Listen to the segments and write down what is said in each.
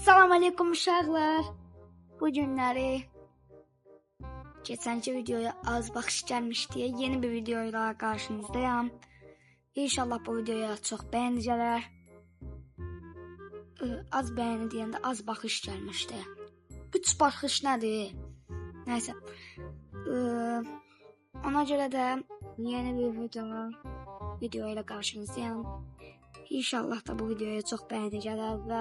Salam aleykum uşaqlar. Bu günləri keçənki videoya az baxış gəlmişdi. Yeni bir video ilə qarşınızdayım. İnşallah bu videoya çox bəyəndi gələr. Az bəyəni deyəndə az baxış gəlmişdi. 3 baxış nədir? Nəysə. Ona görə də yeni bir video ilə qarşınızdayım. İnşallah da bu videoya çox bəyəni gələr və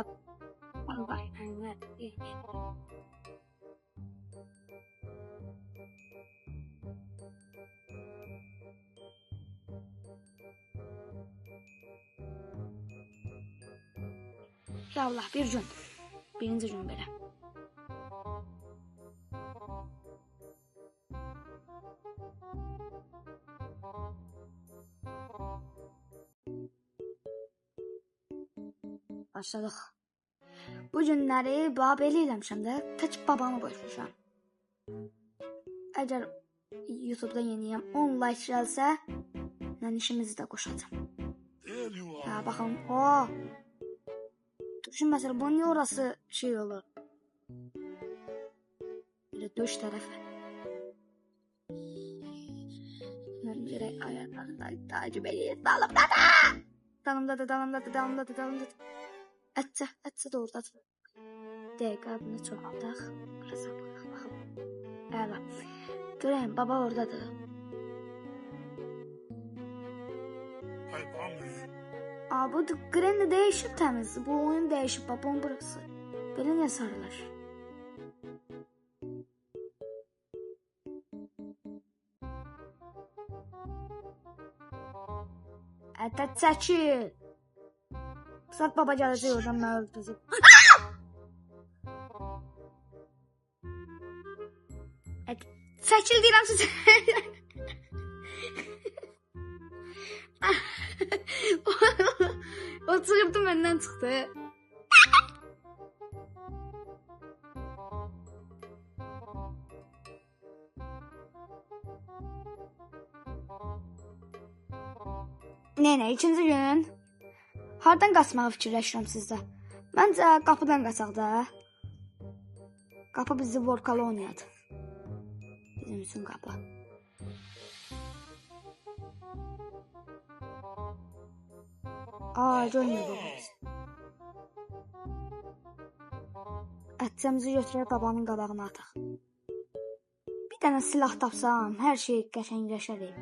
İnşallah birinci gün belə. Başladıq. Bu günləri belə eləmişəm də, tək babamı qoymuşam. Əgər YouTube'da yeniyəm 10 like gəlsə, mən işimizi də qoşacam. Ya baxın, düşün məsələn, bu niyə orası şey olur? Belə döş tərəfi. Mən görək ayaqlarında takip edəyim. Dalımdadır. Ətsə də oradadır. Dəqiqə bunu çoxaldaq. Baxın. Əla. Görəyim, baba oradadır. Bu Granny dəyişib təmiz. Bu oyun dəyişib, babam burası. Belə niyə sarılır? Çəkil. Saat baba gələcək oradan mənə öldürəcək. Çəkil deyirəm sizə. O çıxıbdı məndən çıxdı. Nəylə, ikinci gün. Hardan qaçmağı fikirləşirəm sizdə? Məncə qapıdan qaçaq da. Qapı bizi Vorkoloniyadır. Bizim üçün qapı. Görmür babamız. Ətcəmizi götürək babanın qabağına ataq. Bir dənə silah tapsam, hər şey qəşəngləşərik.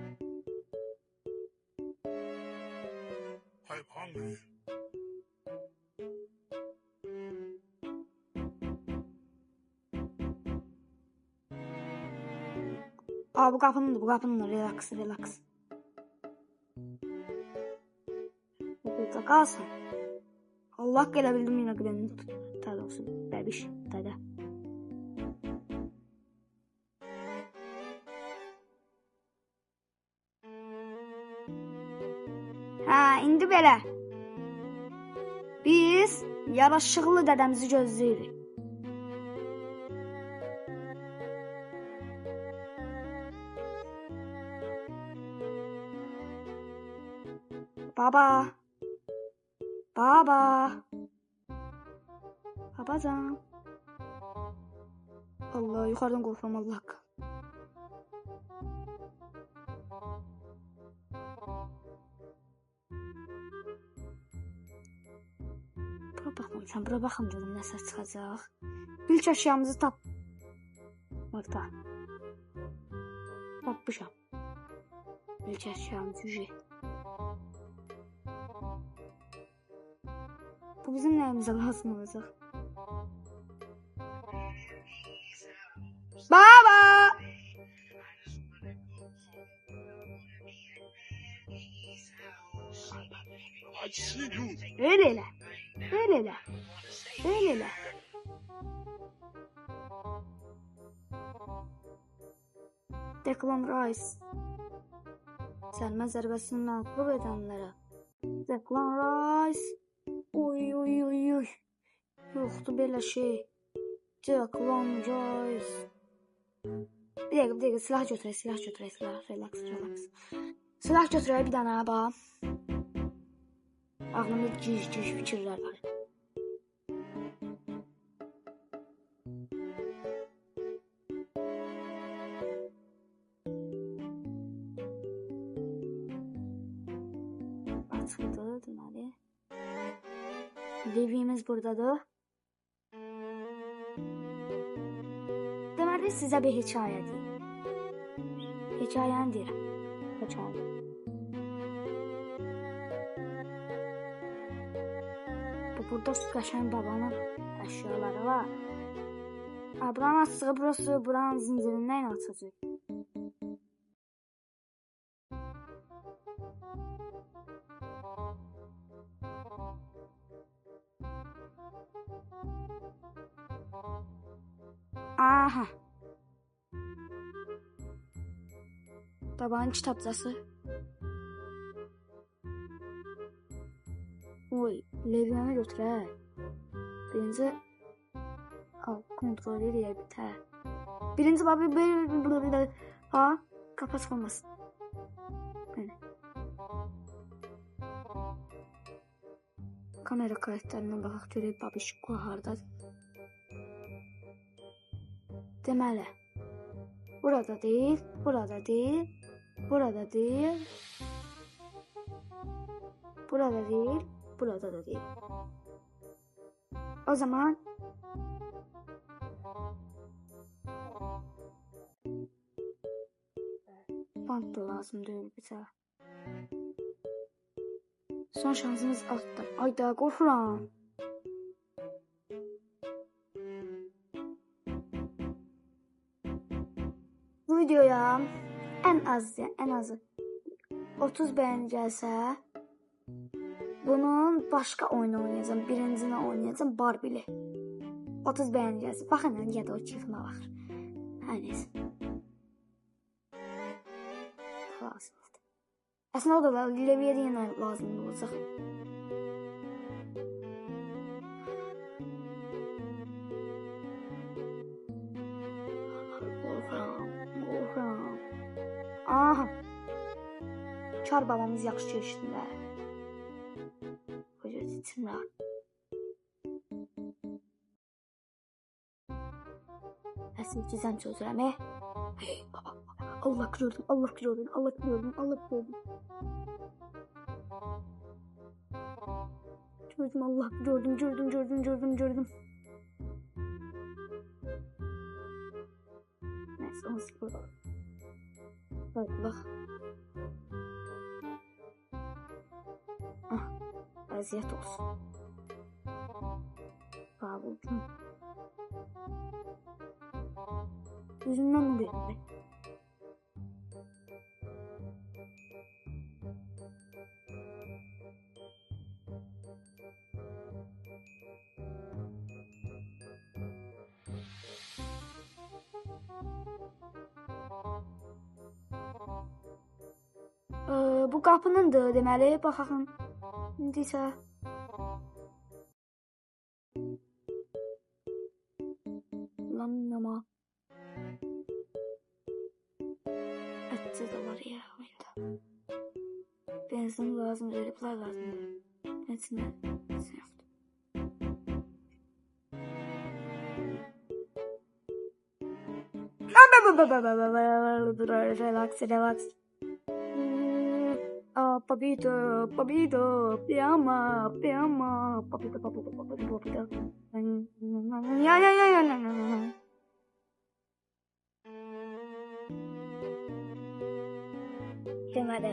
Bu qapınındır, relax. Burada qalsın. Allah gələ bildim yenə Granny tutub. Tədə olsun, bəbiş, tədə. İndi belə. Biz yaraşıqlı dədəmizi gözləyirik. Babacan. Allah, yuxarıdan qorxuram, Allah haqqı. Bura baxın görüm nəsə çıxacaq. İlk əşyamızı tap. Orada. Tapmışam. İlk əşyamızı ücret. Bu bizim nəyimizə lazım olacaq? Baba! Öyle elə. Declan Rice. Səlmə zərbəsini məğlub edənlərə. Declan Rice. Oy. Yoxdur belə şey. Declan Rice. Bir dəqiqə, silah götürək. Relax. Silah götürək bir dənə, bax. Ağlımda gic fikirlər var. Levimiz buradadır. Deməli sizə bir hekayə deyim. Hekayəni deyirəm. Hekayə. Burada qəşəng babanın əşyaları var. Buranın açığı burası, buranın zincirindən açacaq. Aha. Babanın kitabcası. Oy, levyanı götürək. Birinci kontrol edək bitər. Birinci babi ha, qapaç olmasın. Belə. Kamera kayıtlarına baxaq görək babişko hardadır. Deməli, burada deyil, burada deyil, burada deyil, burada deyil, burada da deyil. O zaman bant da lazım deyil bizə. Son şansımız altda. Ayda qorxuram. Bu videoya ən azı 30 bəyəni gəlsə, bunun başqa oyunu oynayacağım. Birincini oynayacağım Barbie-li. 30 bəyəni gəlsə, baxın ya da o keyfimə baxır. Hər neysə. Lazımdır. Əslində o da Leviyə yenə lazım olacaq. Qorxuram. Aha. Kar babamız yaxşı keçdilər. Qoca içimlər. Əsl cizən çözürəm, Hey baba. Allah gördüm, Allah gördüm, Allah gördüm, Allah gördüm. Gördüm, Allah gördüm. Neyse, onu sıkıldı. Bak. Əziyyət olsun. Qabuldum. Yüzündən mi verir? Bu qapınındır deməli, baxaqın. İndi isə Lanlama Ətçi də var ya oyunda. Benzin lazım, veriplər lazım. Neçinə? Yoxdur. Relax. Papito, piama, papito. Ya. Deməli.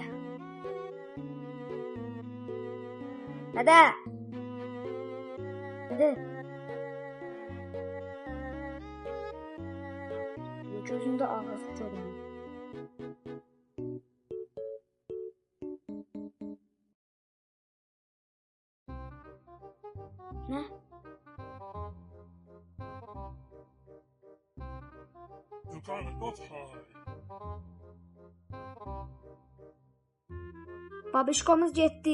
Hadi. Gözümdə ağız görünür. Ne? You cannot hide. Babişkomuz getdi.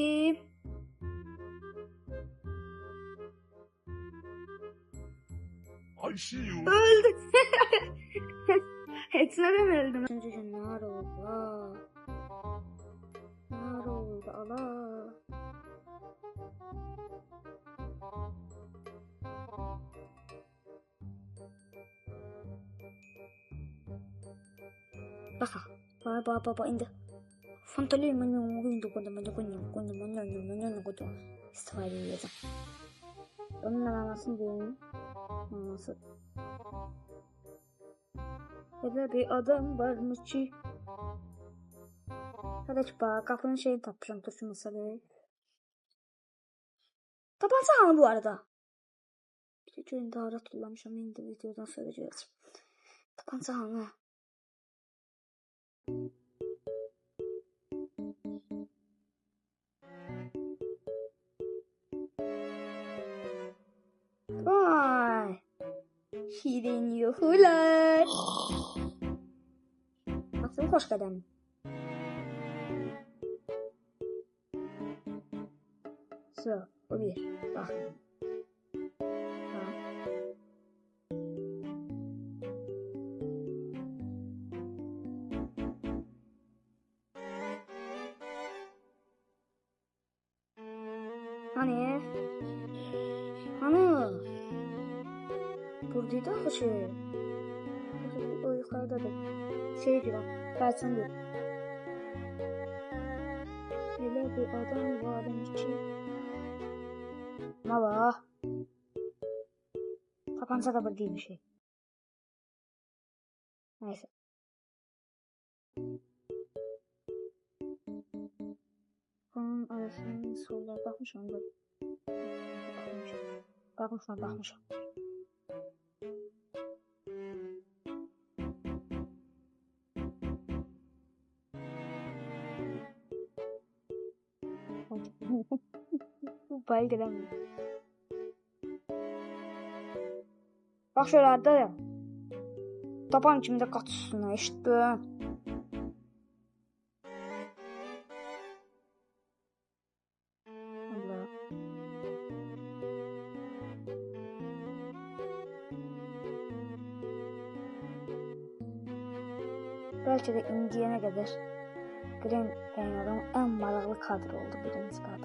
I see you. Öldü. Hepsine mi öldüm? Nar oldu Allah. Baba indi. Fantali manyo istifa edeceğim. Bunun anasını diyeyim. Anası. Elə bir adam varmış ki. Hələ ki bax, qapının şeyini tapmışam, turşu masada. Tapanca hanı bu arada? Bir de intihara tullamışam, indi videodan sonra görəcəm. Tapanca hanı? Vay! Şirin yuhular. Nasıl hoş kadın? O bir. Bak. Hani? Buradaydı o şey. O yukarıda da. Şey diyor. Kalsın diyor. Hele bu adam varmış ki. Ne var? Kapansa da burada bir şey. Neyse. Bunun arasının soluna bakmışam da. Bakmışam. Bu bayı gelemiyor. Bak şöyle arada ya. Tapan içimde kaç üstüne eşitdi. Allah. Belki de indiyene kadar Green Arrow'un en maraqlı kadro oldu, birinci kadro.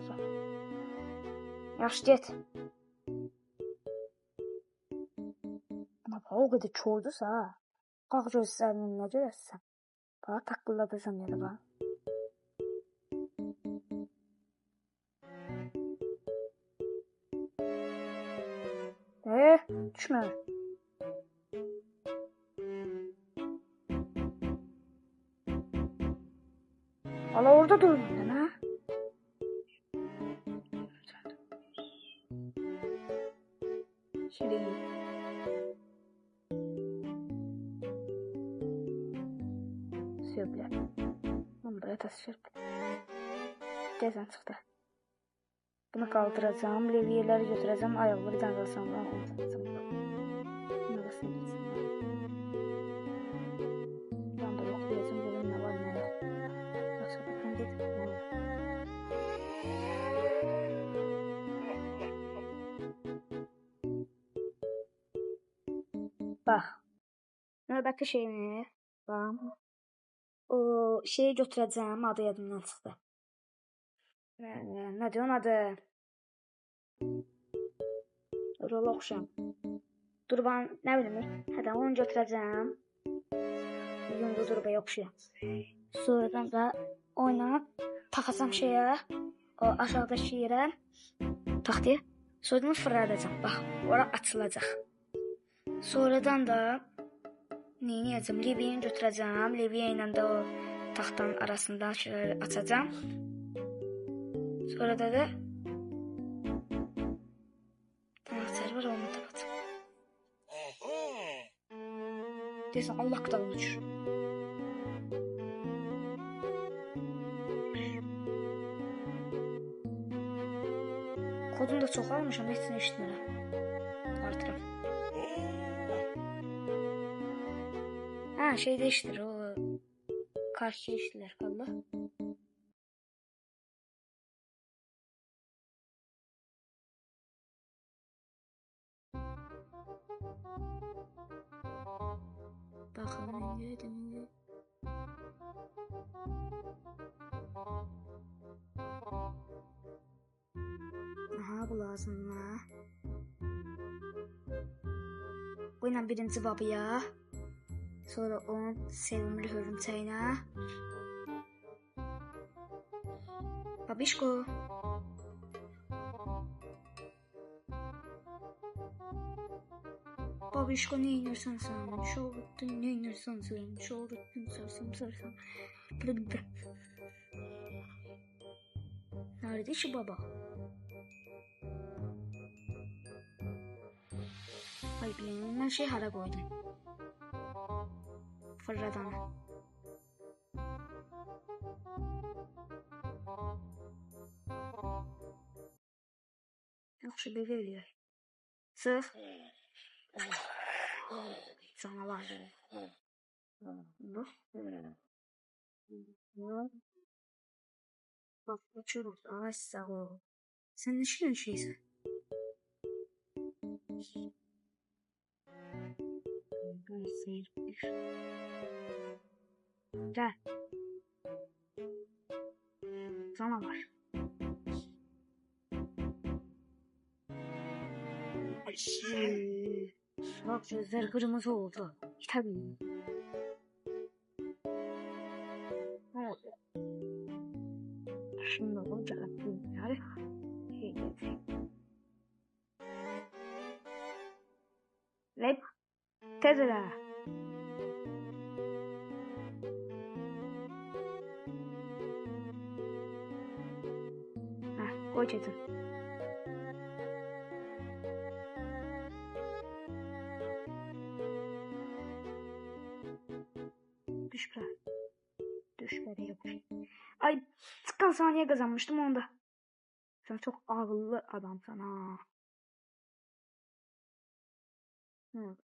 Yaxşı get. Ama o kadar çoğudusa ha. Qalx gözlərinin nə görəsən? Bana taqqıladırsan ya da bana. Düşmə. Ala orada durmadın ha? Şirin. Söyle. Bunu buraya taşır. Gezen çıktı. Bunu kaldıracağım. Levyeleri götüreceğim. Ayakları canlasam. Onu takacağım. Neresi gitsin? Ben de okuyacağım. Görün ne var ne yok. Yoksa bakın dedik. Bak. Növbəti şeyini. Bak. O şeyi götürəcəm. Adı yadımdan çıxdı. Nədir onun adı? Rol oxşam. Dur ben ne bileyim. Hadi onu götürəcəm. Yumru durbaya oxşayam. Sonradan da oynayıb taxacam şeyə. O aşağıdakı yerə. Taxtaya. Sonradan fırladacam. Bax, ora açılacaq. Sonradan da neyəcəm? Levyeni götürəcəm. Levye ilə də o taxtanın arasından şeyləri açacam. Sonra da anahtar var, onu tapacağım. Deyəsən Allah qıdan uçur. Kodunu da çox almışam, heç nə eşitmirəm. Artıram. Ha, şey değiştir o. Karşı işler kaldı. Bakalım ne. Aha bu lazım mı? Bu ile birinci babaya. Sonra onun sevimli hörümçəyinə. Babişko. Babişko ne inirsən sən? Şovutdun ne inirsən sən? Şovutdun sarsam. Bıdı. Nerede ki baba? Ay bilmiyorum ben şey hara koydum. Fırradana. Yaxşı bir veriyor. Sıx. Canavar. Bu. Bak uçuruz. Ay sağ ol. Sen ne şeysin? Gel. Canavar. I see. Bak gözler kırmızı oldu. Tabii. Ne oldu? Şimdi olacak. Yani. Lan. Tezele. Heh, koy çetin. Düşler yapıyor. Ay tıkkan saniye kazanmıştım onda. Sen çok ağıllı adamsın ha.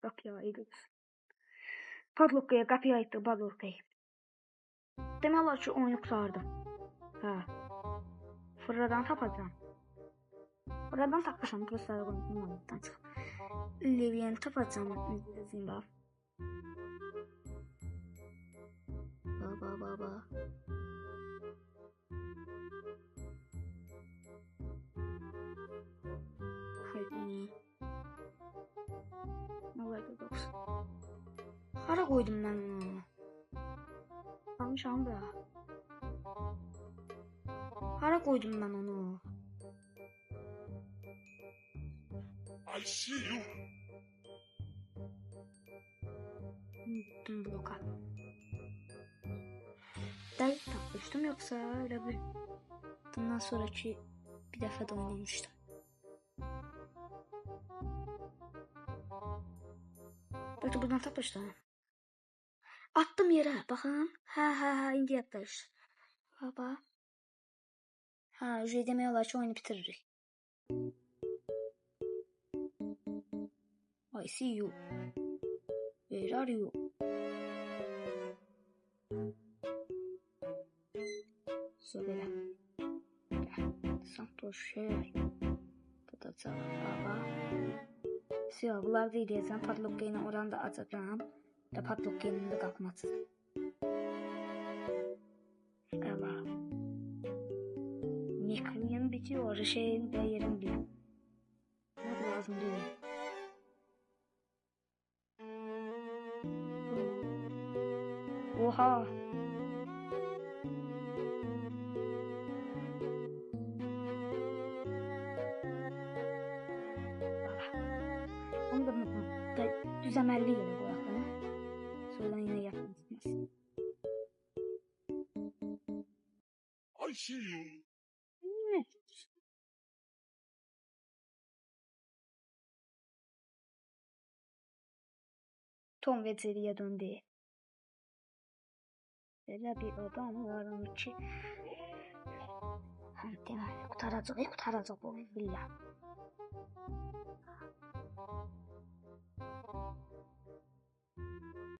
Bak ya iyi kız. Padlokka'ya kapıyı ayıttı Padlokka'yı. Demek ki oyunu kurtardım. Ha. Fırradan tapacağım. Fırradan tapacağım. Dostlar koyduğumdan çık. Leviyen tapacağım. İzleyeyim bak. Baba. Haydi. Ne oldu dokuz? Hara koydum ben onu. Kalmış anda. Hara koydum ben onu. I see you. Gittim bloka. Dayı takmıştım yoksa öyle bir. Bundan sonraki bir defa da oynamıştım. Belki buradan takmıştım. Attım yere bakın. Ha indi yattı işte. Baba. Ha ücret demiyorlar ki oyunu bitiririk. I see you. Where are you? Söyle. Santos şey. Tutacağım baba. Siyah bunlar değil diyeceğim. Padlokka'yı oradan da açacağım. Ve Padlokka'nın da kalkması. Galiba. Mikroyun bitiyor. Şeyin de yerim diyor. Ne lazım değil. Oha. Onu da düzemelli yere koyalım. Sonra yine yapmışsınız. I see you. Ne? Tom ve Jerry'ye döndü. Böyle bir adam varmış ki. Demek kurtaracak bu villa.